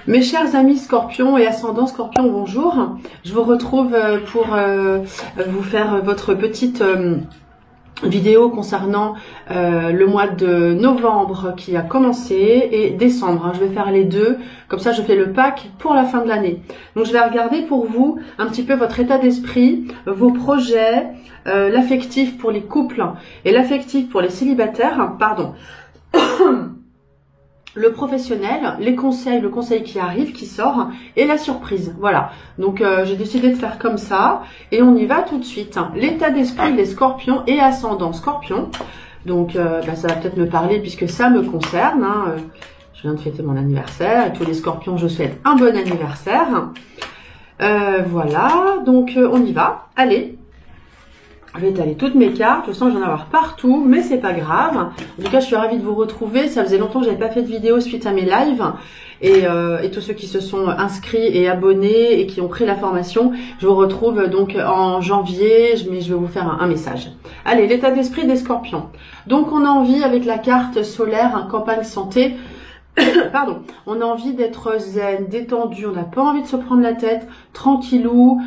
Mes chers amis Scorpion et ascendant Scorpion, bonjour. Je vous retrouve pour vous faire votre petite vidéo concernant le mois de novembre qui a commencé et décembre. Je vais faire les deux, comme ça je fais le pack pour la fin de l'année. Donc je vais regarder pour vous un petit peu votre état d'esprit, vos projets, l'affectif pour les couples et l'affectif pour les célibataires, pardon. Le professionnel, les conseils, le conseil qui arrive, qui sort, et la surprise. Voilà. Donc j'ai décidé de faire comme ça, et on y va tout de suite. L'état d'esprit des Scorpions et ascendant Scorpion. Donc ça va peut-être me parler puisque ça me concerne. Je viens de fêter mon anniversaire, et tous les Scorpions, je souhaite un bon anniversaire. Voilà. Donc on y va. Allez. Je vais étaler toutes mes cartes, je sens que j'en ai avoir partout, mais c'est pas grave. En tout cas, je suis ravie de vous retrouver. Ça faisait longtemps que j'avais pas fait de vidéo suite à mes lives. Et tous ceux qui se sont inscrits et abonnés et qui ont pris la formation, je vous retrouve donc en janvier, mais je vais vous faire un message. Allez, l'état d'esprit des Scorpions. Donc, on a envie, avec la carte solaire, campagne santé, pardon, on a envie d'être zen, détendu, on n'a pas envie de se prendre la tête, tranquillou,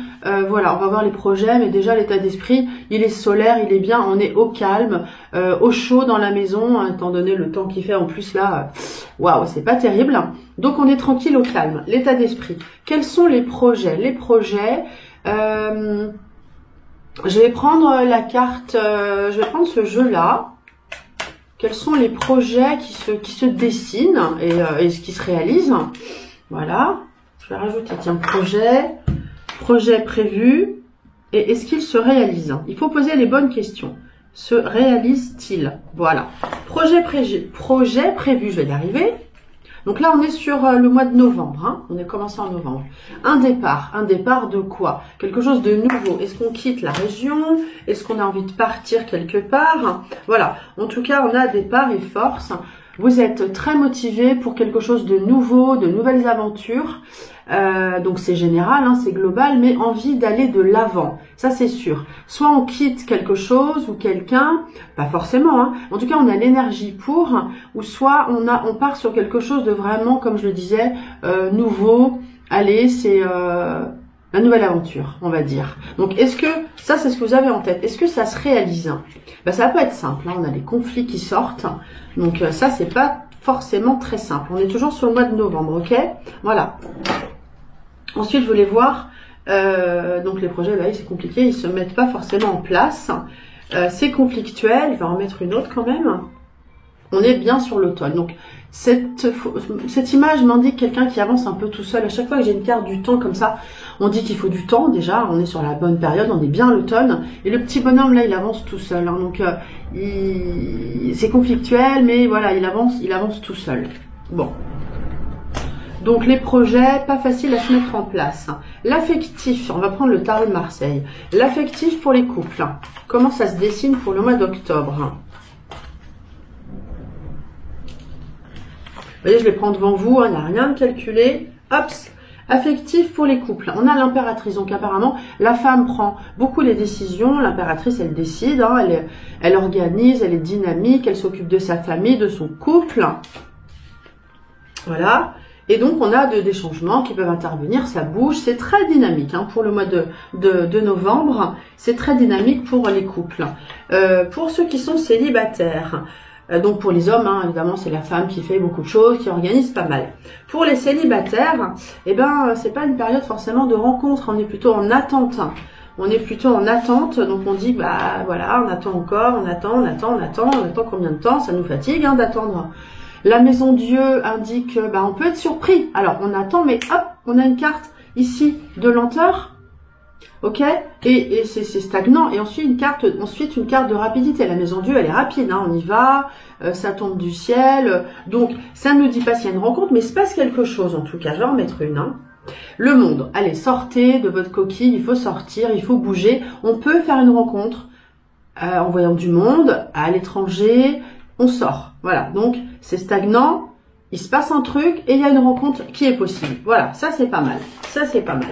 voilà, on va voir les projets, mais déjà l'état d'esprit, il est solaire, il est bien, on est au calme, au chaud dans la maison, hein, étant donné le temps qu'il fait en plus là, waouh, c'est pas terrible, donc on est tranquille, au calme, l'état d'esprit. Quels sont les projets? Les projets, je vais prendre la carte, je vais prendre ce jeu-là. Quels sont les projets qui se dessinent et qui se réalisent? Voilà. Je vais rajouter, tiens, projet prévu. Et est-ce qu'il se réalise? Il faut poser les bonnes questions. Se réalise-t-il? Voilà. Projet prévu, je vais y arriver. Donc là, on est sur le mois de novembre. Hein. On est commencé en novembre. Un départ de quoi? Quelque chose de nouveau. Est-ce qu'on quitte la région? Est-ce qu'on a envie de partir quelque part? Voilà. En tout cas, on a départ et force. Vous êtes très motivé pour quelque chose de nouveau, de nouvelles aventures. Donc c'est général, hein, c'est global, mais envie d'aller de l'avant, ça c'est sûr. Soit on quitte quelque chose ou quelqu'un, pas forcément, hein. En tout cas on a l'énergie pour, ou soit on part sur quelque chose de vraiment, comme je le disais, nouveau. Allez, c'est la nouvelle aventure, on va dire. Donc est-ce que ça c'est ce que vous avez en tête? Est-ce que ça se réalise? Ça va pas être simple, hein. On a les conflits qui sortent, donc ça c'est pas forcément très simple. On est toujours sur le mois de novembre, ok? Voilà. Ensuite, je voulais voir, donc les projets, c'est compliqué, ils se mettent pas forcément en place. C'est conflictuel, je vais en mettre une autre quand même. On est bien sur l'automne. Donc, cette image m'indique quelqu'un qui avance un peu tout seul. À chaque fois que j'ai une carte du temps comme ça, on dit qu'il faut du temps déjà. On est sur la bonne période, on est bien à l'automne. Et le petit bonhomme là, il avance tout seul. Hein, donc, c'est conflictuel, mais voilà, il avance tout seul. Bon. Donc les projets, pas facile à se mettre en place. L'affectif, on va prendre le tarot de Marseille. L'affectif pour les couples. Comment ça se dessine pour le mois d'octobre? Vous voyez, je les prends devant vous, il n'y a rien de calculé. Hop, affectif pour les couples. On a l'impératrice, donc apparemment, la femme prend beaucoup les décisions. L'impératrice, elle décide, hein, elle organise, elle est dynamique, elle s'occupe de sa famille, de son couple. Voilà. Et donc, on a des changements qui peuvent intervenir, ça bouge, c'est très dynamique hein, pour le mois de novembre, c'est très dynamique pour les couples. Pour ceux qui sont célibataires, donc pour les hommes, hein, évidemment, c'est la femme qui fait beaucoup de choses, qui organise pas mal. Pour les célibataires, c'est pas une période forcément de rencontre, on est plutôt en attente. On est plutôt en attente, donc on dit, voilà, on attend encore, on attend combien de temps, ça nous fatigue hein, d'attendre. La maison Dieu indique on peut être surpris. Alors, on attend, mais hop, on a une carte ici de lenteur. Ok? Et c'est stagnant. Et ensuite une carte de rapidité. La maison Dieu, elle est rapide. Hein, on y va, ça tombe du ciel. Donc, ça ne nous dit pas s'il y a une rencontre, mais il se passe quelque chose en tout cas. Je vais en mettre une. Hein. Le monde. Allez, sortez de votre coquille. Il faut sortir, il faut bouger. On peut faire une rencontre en voyant du monde, à l'étranger. On sort. Voilà, donc c'est stagnant, il se passe un truc et il y a une rencontre qui est possible. Voilà, ça c'est pas mal. Ça c'est pas mal.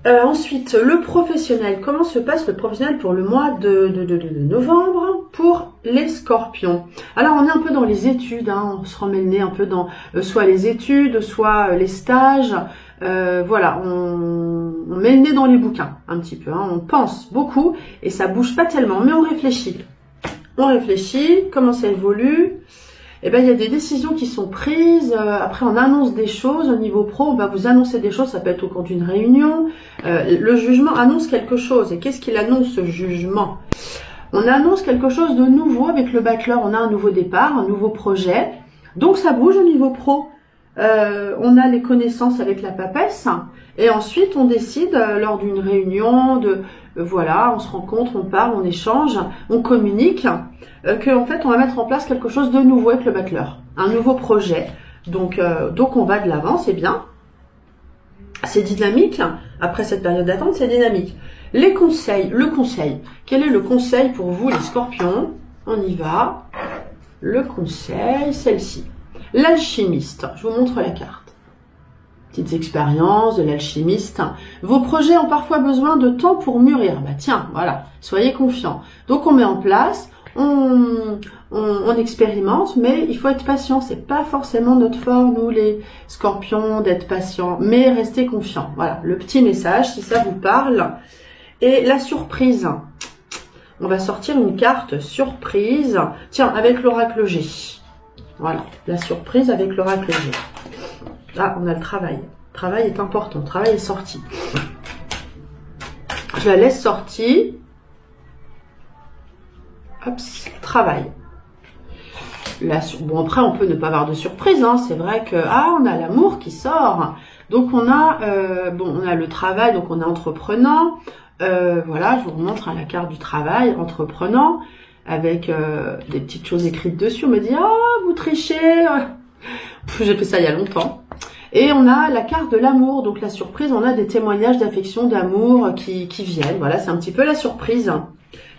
Ensuite, le professionnel. Comment se passe le professionnel pour le mois de novembre pour les scorpions? Alors, on est un peu dans les études, hein, on se remet le nez un peu dans soit les études, soit les stages. Voilà, on met le nez dans les bouquins un petit peu. Hein, on pense beaucoup et ça bouge pas tellement, mais on réfléchit. On réfléchit, comment ça évolue. Eh ben, il y a des décisions qui sont prises. Après, on annonce des choses au niveau pro. On va vous annoncer des choses. Ça peut être au cours d'une réunion. Le jugement annonce quelque chose. Et qu'est-ce qu'il annonce, ce jugement? On annonce quelque chose de nouveau avec le bachelor. On a un nouveau départ, un nouveau projet. Donc, ça bouge au niveau pro. On a les connaissances avec la papesse. Et ensuite, on décide lors d'une réunion voilà, on se rencontre, on parle, on échange, on communique, qu'en fait, on va mettre en place quelque chose de nouveau avec le bachelor, un nouveau projet. Donc on va de l'avant, c'est bien. C'est dynamique. Après cette période d'attente, c'est dynamique. Les conseils, le conseil. Quel est le conseil pour vous, les scorpions? On y va. Le conseil, celle-ci. L'alchimiste. Je vous montre la carte. Petites expériences de l'alchimiste. Vos projets ont parfois besoin de temps pour mûrir. Bah tiens, voilà, soyez confiants. Donc on met en place, on expérimente, mais il faut être patient. C'est pas forcément notre fort, nous les scorpions, d'être patients, mais restez confiants. Voilà, le petit message, si ça vous parle. Et la surprise. On va sortir une carte surprise. Tiens, avec l'oracle G. Voilà, la surprise avec l'oracle G. Là, on a le travail. Le travail est important. Le travail est sorti. Je la laisse sortie. Hop, travail. Bon, après, on peut ne pas avoir de surprise. Hein. C'est vrai que on a l'amour qui sort. Donc, on a on a le travail. Donc, on est entreprenant. Voilà, je vous remontre la carte du travail, entreprenant, avec des petites choses écrites dessus. On me dit, vous trichez. J'ai fait ça il y a longtemps. Et on a la carte de l'amour, donc la surprise, on a des témoignages d'affection, d'amour qui viennent. Voilà, c'est un petit peu la surprise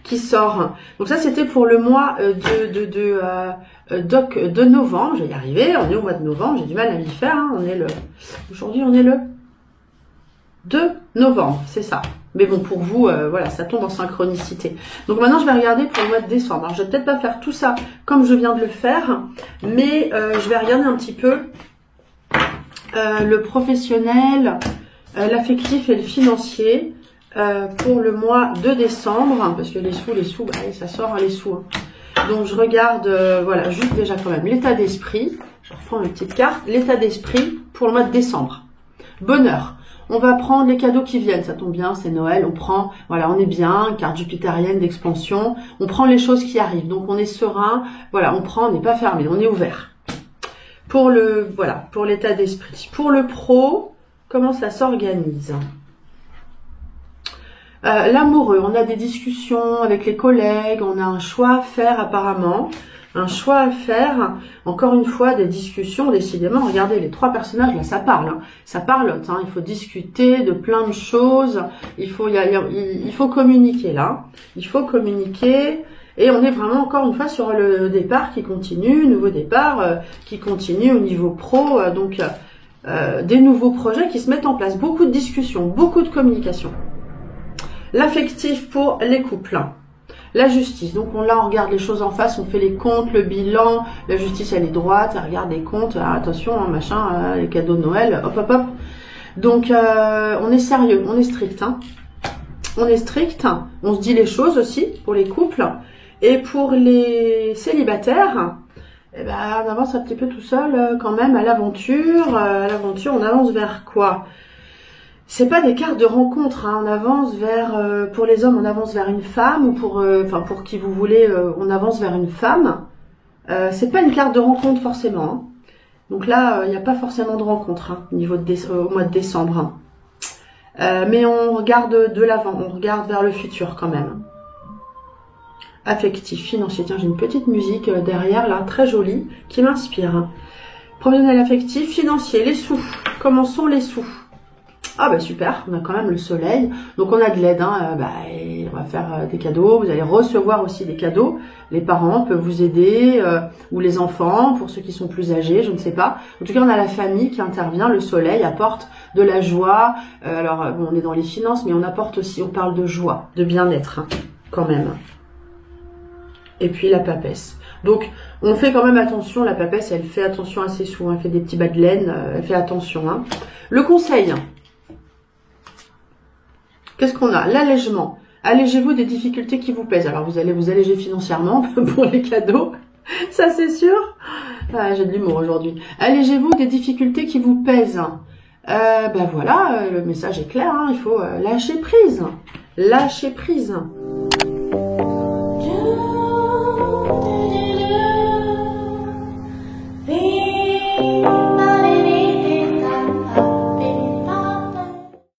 qui sort. Donc ça, c'était pour le mois de novembre. Je vais y arriver, on est au mois de novembre, j'ai du mal à m'y faire. Hein. Aujourd'hui, on est le 2 novembre, c'est ça. Mais bon, pour vous, voilà, ça tombe en synchronicité. Donc maintenant, je vais regarder pour le mois de décembre. Alors, je vais peut-être pas faire tout ça comme je viens de le faire, mais je vais regarder un petit peu le professionnel, l'affectif et le financier pour le mois de décembre, parce que les sous, bah, ça sort les sous. Hein. Donc je regarde, voilà, juste déjà quand même l'état d'esprit. Je reprends mes petites cartes. L'état d'esprit pour le mois de décembre. Bonheur. On va prendre les cadeaux qui viennent, ça tombe bien, c'est Noël, on prend, voilà, on est bien, carte jupitérienne d'expansion, on prend les choses qui arrivent, donc on est serein, voilà, on n'est pas fermé, on est ouvert. Pour pour l'état d'esprit. Pour le pro, comment ça s'organise? L'amoureux, on a des discussions avec les collègues, on a un choix à faire apparemment, un choix à faire, encore une fois, des discussions, décidément, regardez, les trois personnages, là, ça parle, hein, ça parlote, hein, il faut discuter de plein de choses, il faut communiquer, là, il faut communiquer. Et on est vraiment encore une fois sur le départ qui continue, nouveau départ qui continue au niveau pro, donc des nouveaux projets qui se mettent en place, beaucoup de discussions, beaucoup de communication. L'affectif pour les couples, la justice, donc on regarde les choses en face, on fait les comptes, le bilan, la justice elle est droite, elle regarde les comptes, attention, hein, machin, les cadeaux de Noël, hop hop hop. Donc on est sérieux, on est strict, hein. On est strict, on se dit les choses aussi pour les couples. Et pour les célibataires, eh ben, on avance un petit peu tout seul quand même à l'aventure. À l'aventure, on avance vers quoi? C'est pas des cartes de rencontre, hein. On avance vers, pour les hommes, on avance vers une femme, ou pour qui vous voulez, on avance vers une femme. C'est pas une carte de rencontre forcément. Hein. Donc là, il n'y a pas forcément de rencontre hein, au niveau au mois de décembre. Hein. Mais on regarde de l'avant, on regarde vers le futur quand même. Affectif, financier. Tiens, j'ai une petite musique derrière, là, très jolie, qui m'inspire. Professionnel affectif, financier, les sous. Comment sont les sous? Ah bah super, on a quand même le soleil. Donc on a de l'aide, hein. Et on va faire des cadeaux. Vous allez recevoir aussi des cadeaux. Les parents peuvent vous aider, ou les enfants, pour ceux qui sont plus âgés, je ne sais pas. En tout cas, on a la famille qui intervient. Le soleil apporte de la joie. Alors bon, on est dans les finances, mais on apporte aussi, on parle de joie, de bien-être, hein, quand même. Et puis la papesse. Donc, on fait quand même attention. La papesse, elle fait attention à ses sous. Elle fait des petits bas de laine. Elle fait attention. Hein. Le conseil. Qu'est-ce qu'on a? L'allègement. Allégez-vous des difficultés qui vous pèsent. Alors, vous allez vous alléger financièrement pour les cadeaux. Ça, c'est sûr. Ah, j'ai de l'humour aujourd'hui. Allégez-vous des difficultés qui vous pèsent. Ben voilà, le message est clair. Hein, il faut lâcher prise. Lâcher prise.